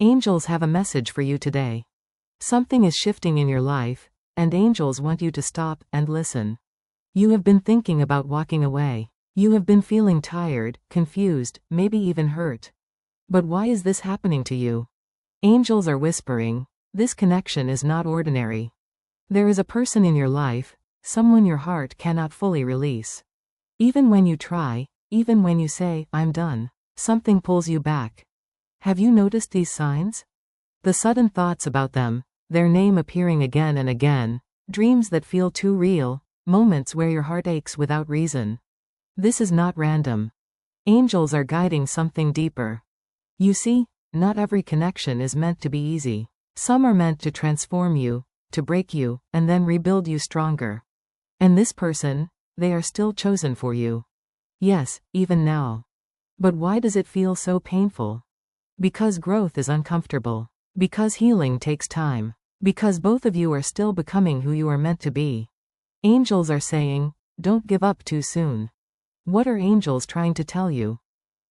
Angels have a message for you today. Something is shifting in your life, and angels want you to stop and listen. You have been thinking about walking away. You have been feeling tired, confused, maybe even hurt. But why is this happening to you? Angels are whispering, this connection is not ordinary. There is a person in your life, someone your heart cannot fully release. Even when you try, even when you say, I'm done, something pulls you back. Have you noticed these signs? The sudden thoughts about them, their name appearing again and again, dreams that feel too real, moments where your heart aches without reason. This is not random. Angels are guiding something deeper. You see, not every connection is meant to be easy. Some are meant to transform you, to break you, and then rebuild you stronger. And this person, they are still chosen for you. Yes, even now. But why does it feel so painful? Because growth is uncomfortable. Because healing takes time. Because both of you are still becoming who you are meant to be. Angels are saying, don't give up too soon. What are angels trying to tell you?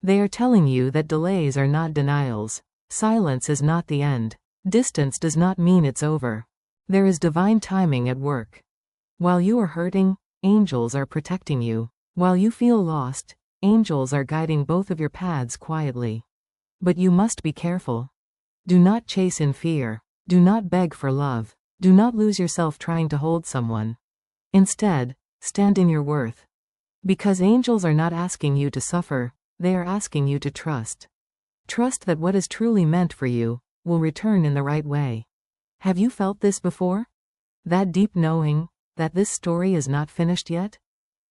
They are telling you that delays are not denials. Silence is not the end. Distance does not mean it's over. There is divine timing at work. While you are hurting, angels are protecting you. While you feel lost, angels are guiding both of your paths quietly. But you must be careful. Do not chase in fear. Do not beg for love. Do not lose yourself trying to hold someone. Instead, stand in your worth. Because angels are not asking you to suffer, they are asking you to trust. Trust that what is truly meant for you will return in the right way. Have you felt this before? That deep knowing that this story is not finished yet?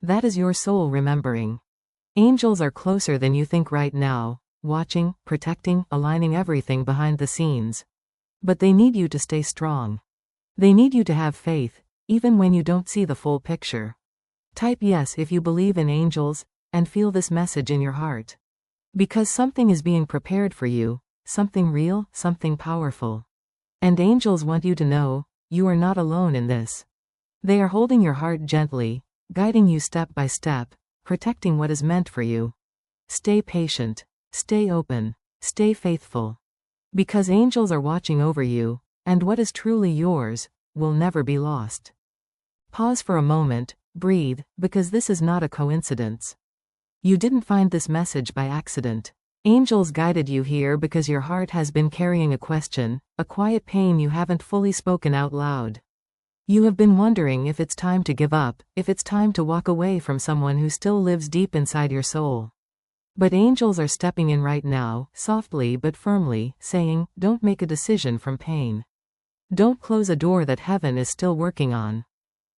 That is your soul remembering. Angels are closer than you think right now, watching, protecting, aligning everything behind the scenes. But they need you to stay strong. They need you to have faith, even when you don't see the full picture. Type yes if you believe in angels, and feel this message in your heart. Because something is being prepared for you, something real, something powerful. And angels want you to know, you are not alone in this. They are holding your heart gently, guiding you step by step, protecting what is meant for you. Stay patient, stay open, stay faithful. Because angels are watching over you, and what is truly yours will never be lost. Pause for a moment, breathe, because this is not a coincidence. You didn't find this message by accident. Angels guided you here because your heart has been carrying a question, a quiet pain you haven't fully spoken out loud. You have been wondering if it's time to give up, if it's time to walk away from someone who still lives deep inside your soul. But angels are stepping in right now, softly but firmly, saying, don't make a decision from pain. Don't close a door that heaven is still working on.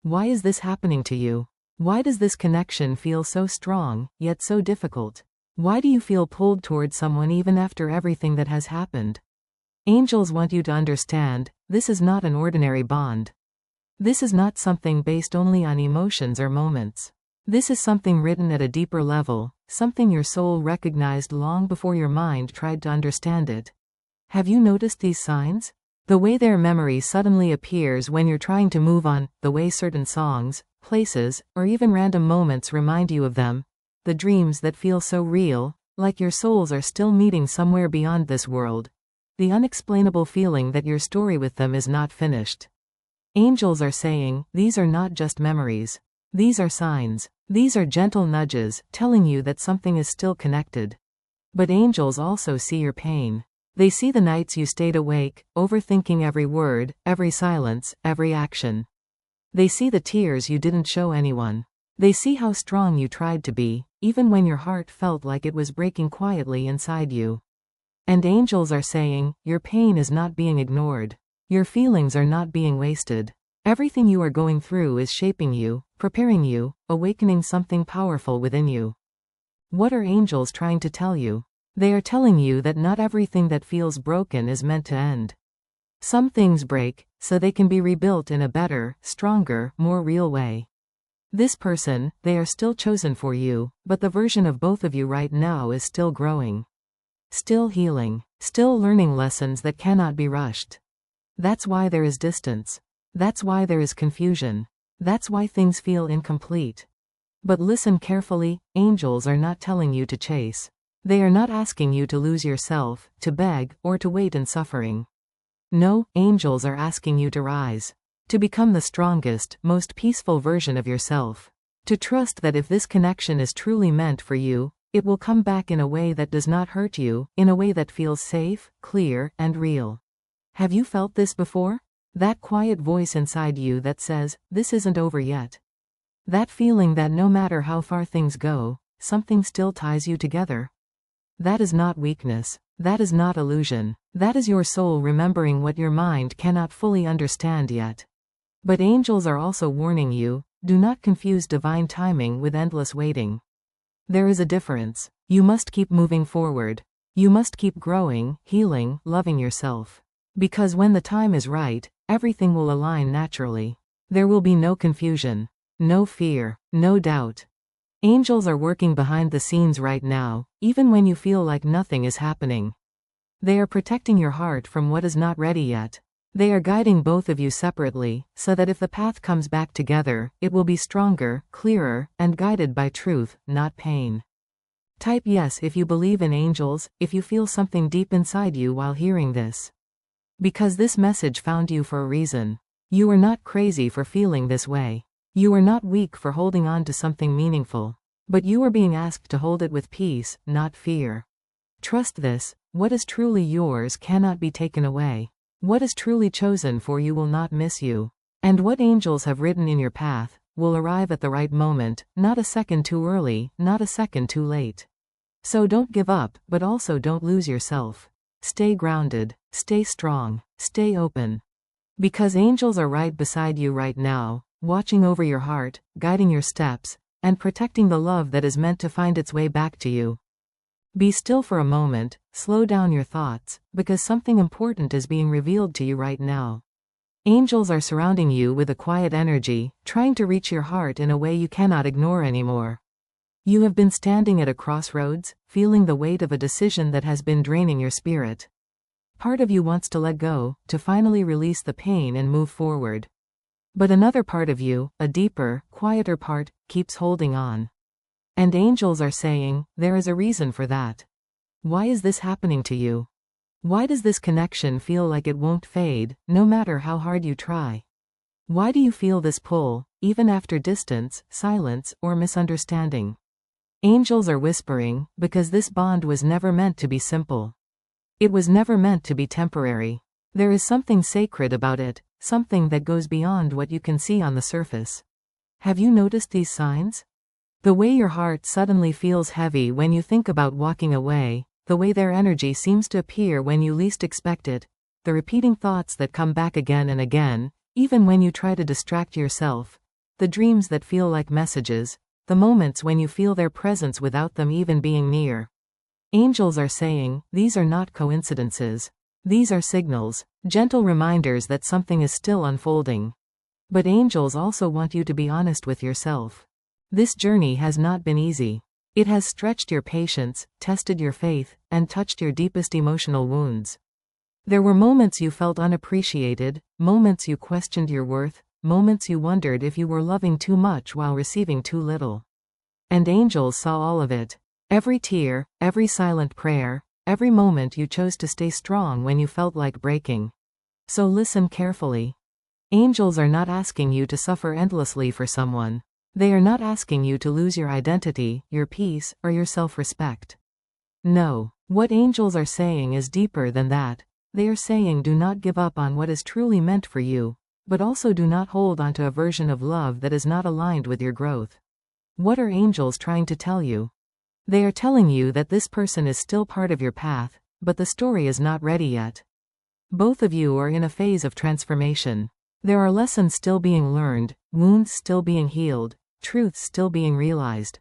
Why is this happening to you? Why does this connection feel so strong, yet so difficult? Why do you feel pulled towards someone even after everything that has happened? Angels want you to understand, this is not an ordinary bond. This is not something based only on emotions or moments. This is something written at a deeper level, something your soul recognized long before your mind tried to understand it. Have you noticed these signs? The way their memory suddenly appears when you're trying to move on, the way certain songs, places, or even random moments remind you of them, the dreams that feel so real, like your souls are still meeting somewhere beyond this world, the unexplainable feeling that your story with them is not finished. Angels are saying, these are not just memories. These are signs. These are gentle nudges, telling you that something is still connected. But angels also see your pain. They see the nights you stayed awake, overthinking every word, every silence, every action. They see the tears you didn't show anyone. They see how strong you tried to be, even when your heart felt like it was breaking quietly inside you. And angels are saying, your pain is not being ignored. Your feelings are not being wasted. Everything you are going through is shaping you, preparing you, awakening something powerful within you. What are angels trying to tell you? They are telling you that not everything that feels broken is meant to end. Some things break, so they can be rebuilt in a better, stronger, more real way. This person, they are still chosen for you, but the version of both of you right now is still growing. Still healing. Still learning lessons that cannot be rushed. That's why there is distance. That's why there is confusion. That's why things feel incomplete. But listen carefully, angels are not telling you to chase. They are not asking you to lose yourself, to beg, or to wait in suffering. No, angels are asking you to rise. To become the strongest, most peaceful version of yourself. To trust that if this connection is truly meant for you, it will come back in a way that does not hurt you, in a way that feels safe, clear, and real. Have you felt this before? That quiet voice inside you that says, this isn't over yet. That feeling that no matter how far things go, something still ties you together. That is not weakness. That is not illusion. That is your soul remembering what your mind cannot fully understand yet. But angels are also warning you, do not confuse divine timing with endless waiting. There is a difference. You must keep moving forward. You must keep growing, healing, loving yourself. Because when the time is right, everything will align naturally. There will be no confusion, no fear, no doubt. Angels are working behind the scenes right now, even when you feel like nothing is happening. They are protecting your heart from what is not ready yet. They are guiding both of you separately, so that if the path comes back together, it will be stronger, clearer, and guided by truth, not pain. Type yes if you believe in angels, if you feel something deep inside you while hearing this. Because this message found you for a reason. You are not crazy for feeling this way. You are not weak for holding on to something meaningful. But you are being asked to hold it with peace, not fear. Trust this, what is truly yours cannot be taken away. What is truly chosen for you will not miss you. And what angels have written in your path, will arrive at the right moment, not a second too early, not a second too late. So don't give up, but also don't lose yourself. Stay grounded, stay strong, stay open. Because angels are right beside you right now, watching over your heart, guiding your steps, and protecting the love that is meant to find its way back to you. Be still for a moment, slow down your thoughts, because something important is being revealed to you right now. Angels are surrounding you with a quiet energy, trying to reach your heart in a way you cannot ignore anymore. You have been standing at a crossroads, feeling the weight of a decision that has been draining your spirit. Part of you wants to let go, to finally release the pain and move forward. But another part of you, a deeper, quieter part, keeps holding on. And angels are saying, there is a reason for that. Why is this happening to you? Why does this connection feel like it won't fade, no matter how hard you try? Why do you feel this pull, even after distance, silence, or misunderstanding? Angels are whispering, because this bond was never meant to be simple. It was never meant to be temporary. There is something sacred about it, something that goes beyond what you can see on the surface. Have you noticed these signs? The way your heart suddenly feels heavy when you think about walking away, the way their energy seems to appear when you least expect it, the repeating thoughts that come back again and again, even when you try to distract yourself, the dreams that feel like messages, the moments when you feel their presence without them even being near. Angels are saying, these are not coincidences. These are signals, gentle reminders that something is still unfolding. But angels also want you to be honest with yourself. This journey has not been easy. It has stretched your patience, tested your faith, and touched your deepest emotional wounds. There were moments you felt unappreciated, moments you questioned your worth, moments you wondered if you were loving too much while receiving too little. And angels saw all of it. Every tear, every silent prayer, every moment you chose to stay strong when you felt like breaking. So listen carefully. Angels are not asking you to suffer endlessly for someone. They are not asking you to lose your identity, your peace, or your self-respect. No, what angels are saying is deeper than that. They are saying do not give up on what is truly meant for you, but also do not hold onto a version of love that is not aligned with your growth. What are angels trying to tell you? They are telling you that this person is still part of your path, but the story is not ready yet. Both of you are in a phase of transformation. There are lessons still being learned, wounds still being healed, truths still being realized.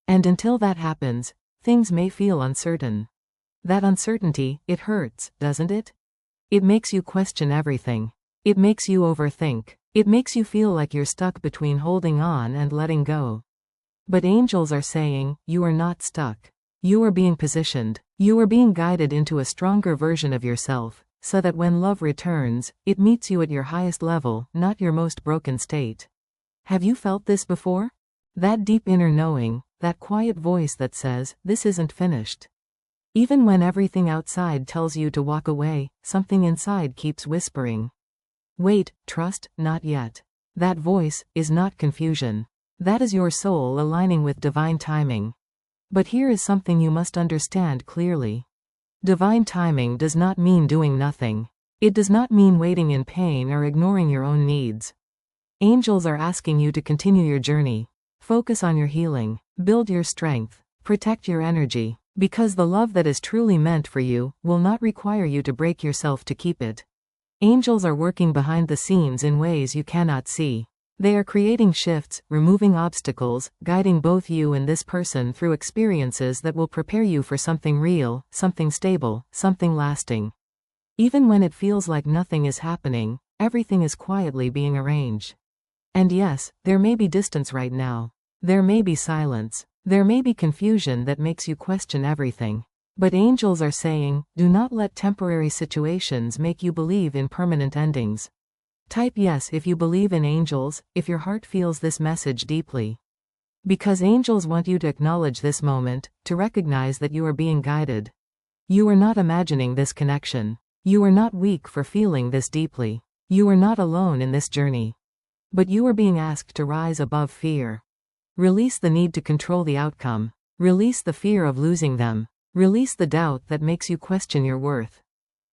And until that happens, things may feel uncertain. That uncertainty, it hurts, doesn't it? It makes you question everything. It makes you overthink. It makes you feel like you're stuck between holding on and letting go. But angels are saying, you are not stuck. You are being positioned. You are being guided into a stronger version of yourself, so that when love returns, it meets you at your highest level, not your most broken state. Have you felt this before? That deep inner knowing, that quiet voice that says, this isn't finished. Even when everything outside tells you to walk away, something inside keeps whispering. Wait, trust, not yet. That voice is not confusion. That is your soul aligning with divine timing. But here is something you must understand clearly. Divine timing does not mean doing nothing. It does not mean waiting in pain or ignoring your own needs. Angels are asking you to continue your journey. Focus on your healing. Build your strength. Protect your energy. Because the love that is truly meant for you will not require you to break yourself to keep it. Angels are working behind the scenes in ways you cannot see. They are creating shifts, removing obstacles, guiding both you and this person through experiences that will prepare you for something real, something stable, something lasting. Even when it feels like nothing is happening, everything is quietly being arranged. And yes, there may be distance right now. There may be silence. There may be confusion that makes you question everything. But angels are saying, do not let temporary situations make you believe in permanent endings. Type yes if you believe in angels, if your heart feels this message deeply. Because angels want you to acknowledge this moment, to recognize that you are being guided. You are not imagining this connection. You are not weak for feeling this deeply. You are not alone in this journey. But you are being asked to rise above fear. Release the need to control the outcome. Release the fear of losing them. Release the doubt that makes you question your worth.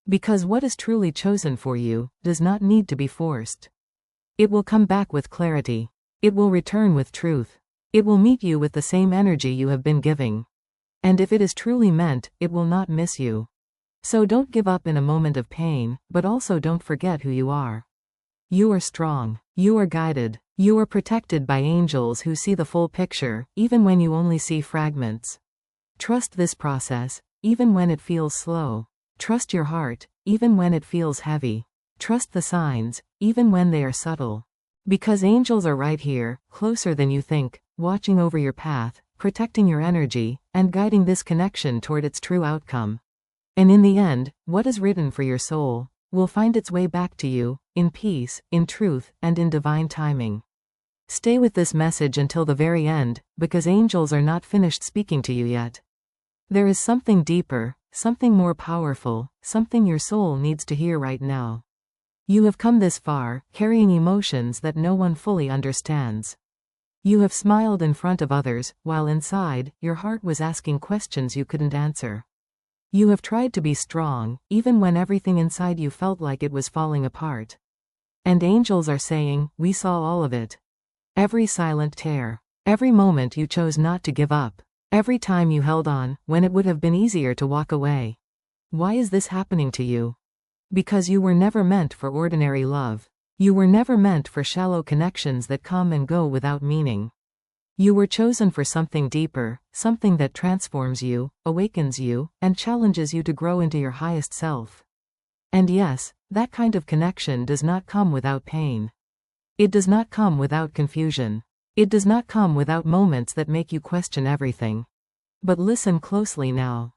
Because what is truly chosen for you does not need to be forced. It will come back with clarity. It will return with truth. It will meet you with the same energy you have been giving. And if it is truly meant, it will not miss you. So don't give up in a moment of pain, but also don't forget who you are. You are strong. You are guided. You are protected by angels who see the full picture, even when you only see fragments. Trust this process, even when it feels slow. Trust your heart, even when it feels heavy. Trust the signs, even when they are subtle. Because angels are right here, closer than you think, watching over your path, protecting your energy, and guiding this connection toward its true outcome. And in the end, what is written for your soul will find its way back to you, in peace, in truth, and in divine timing. Stay with this message until the very end, because angels are not finished speaking to you yet. There is something deeper, something more powerful, something your soul needs to hear right now. You have come this far, carrying emotions that no one fully understands. You have smiled in front of others, while inside, your heart was asking questions you couldn't answer. You have tried to be strong, even when everything inside you felt like it was falling apart. And angels are saying, we saw all of it. Every silent tear. Every moment you chose not to give up. Every time you held on, when it would have been easier to walk away. Why is this happening to you? Because you were never meant for ordinary love. You were never meant for shallow connections that come and go without meaning. You were chosen for something deeper, something that transforms you, awakens you, and challenges you to grow into your highest self. And yes, that kind of connection does not come without pain. It does not come without confusion. It does not come without moments that make you question everything. But listen closely now.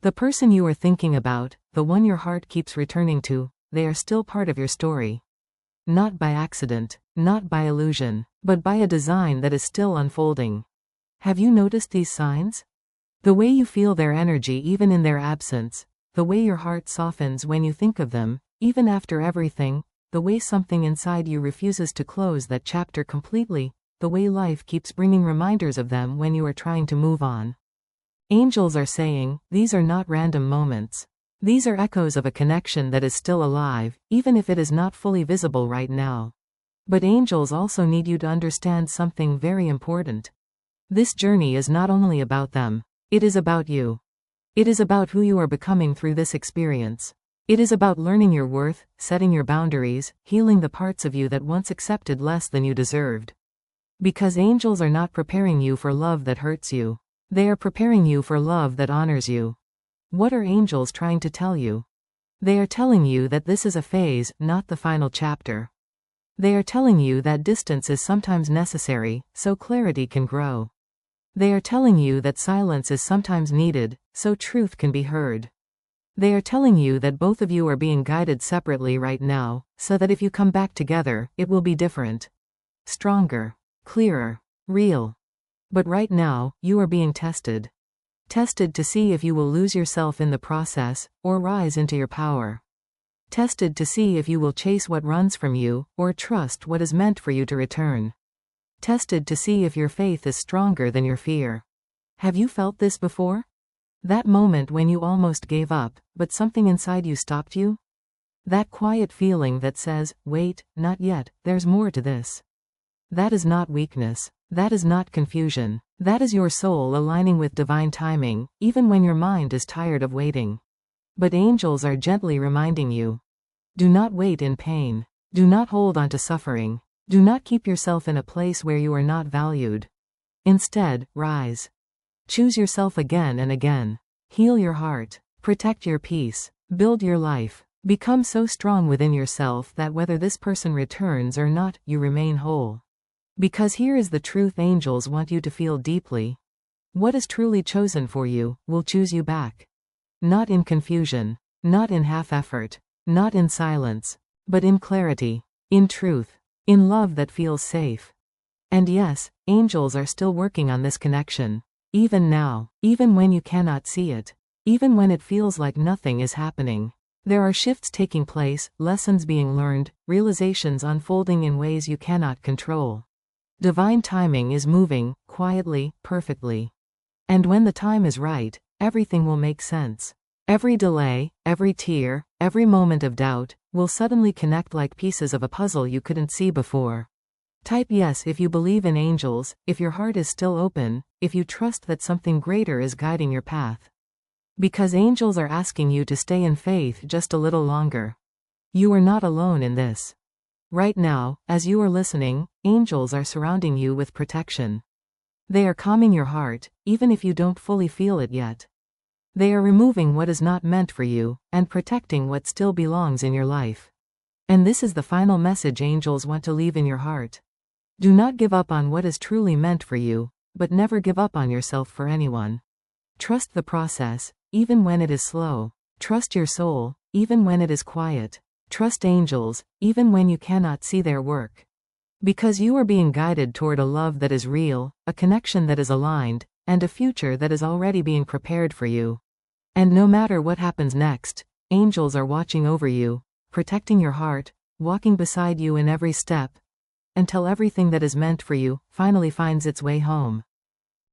The person you are thinking about, the one your heart keeps returning to, they are still part of your story. Not by accident, not by illusion, but by a design that is still unfolding. Have you noticed these signs? The way you feel their energy even in their absence, the way your heart softens when you think of them, even after everything, the way something inside you refuses to close that chapter completely, the way life keeps bringing reminders of them when you are trying to move on. Angels are saying, these are not random moments. These are echoes of a connection that is still alive, even if it is not fully visible right now. But angels also need you to understand something very important. This journey is not only about them. It is about you. It is about who you are becoming through this experience. It is about learning your worth, setting your boundaries, healing the parts of you that once accepted less than you deserved. Because angels are not preparing you for love that hurts you. They are preparing you for love that honors you. What are angels trying to tell you? They are telling you that this is a phase, not the final chapter. They are telling you that distance is sometimes necessary, so clarity can grow. They are telling you that silence is sometimes needed, so truth can be heard. They are telling you that both of you are being guided separately right now, so that if you come back together, it will be different. Stronger. Clearer. Real. But right now, you are being tested. Tested to see if you will lose yourself in the process, or rise into your power. Tested to see if you will chase what runs from you, or trust what is meant for you to return. Tested to see if your faith is stronger than your fear. Have you felt this before? That moment when you almost gave up, but something inside you stopped you? That quiet feeling that says, wait, not yet, there's more to this. That is not weakness. That is not confusion. That is your soul aligning with divine timing, even when your mind is tired of waiting. But angels are gently reminding you. Do not wait in pain. Do not hold on to suffering. Do not keep yourself in a place where you are not valued. Instead, rise. Choose yourself again and again. Heal your heart. Protect your peace. Build your life. Become so strong within yourself that whether this person returns or not, you remain whole. Because here is the truth angels want you to feel deeply. What is truly chosen for you, will choose you back. Not in confusion. Not in half-effort. Not in silence. But in clarity. In truth. In love that feels safe. And yes, angels are still working on this connection. Even now. Even when you cannot see it. Even when it feels like nothing is happening. There are shifts taking place, lessons being learned, realizations unfolding in ways you cannot control. Divine timing is moving, quietly, perfectly. And when the time is right, everything will make sense. Every delay, every tear, every moment of doubt, will suddenly connect like pieces of a puzzle you couldn't see before. Type yes if you believe in angels, if your heart is still open, if you trust that something greater is guiding your path. Because angels are asking you to stay in faith just a little longer. You are not alone in this. Right now, as you are listening, angels are surrounding you with protection. They are calming your heart, even if you don't fully feel it yet. They are removing what is not meant for you, and protecting what still belongs in your life. And this is the final message angels want to leave in your heart. Do not give up on what is truly meant for you, but never give up on yourself for anyone. Trust the process, even when it is slow. Trust your soul, even when it is quiet. Trust angels, even when you cannot see their work. Because you are being guided toward a love that is real, a connection that is aligned, and a future that is already being prepared for you. And no matter what happens next, angels are watching over you, protecting your heart, walking beside you in every step, until everything that is meant for you finally finds its way home.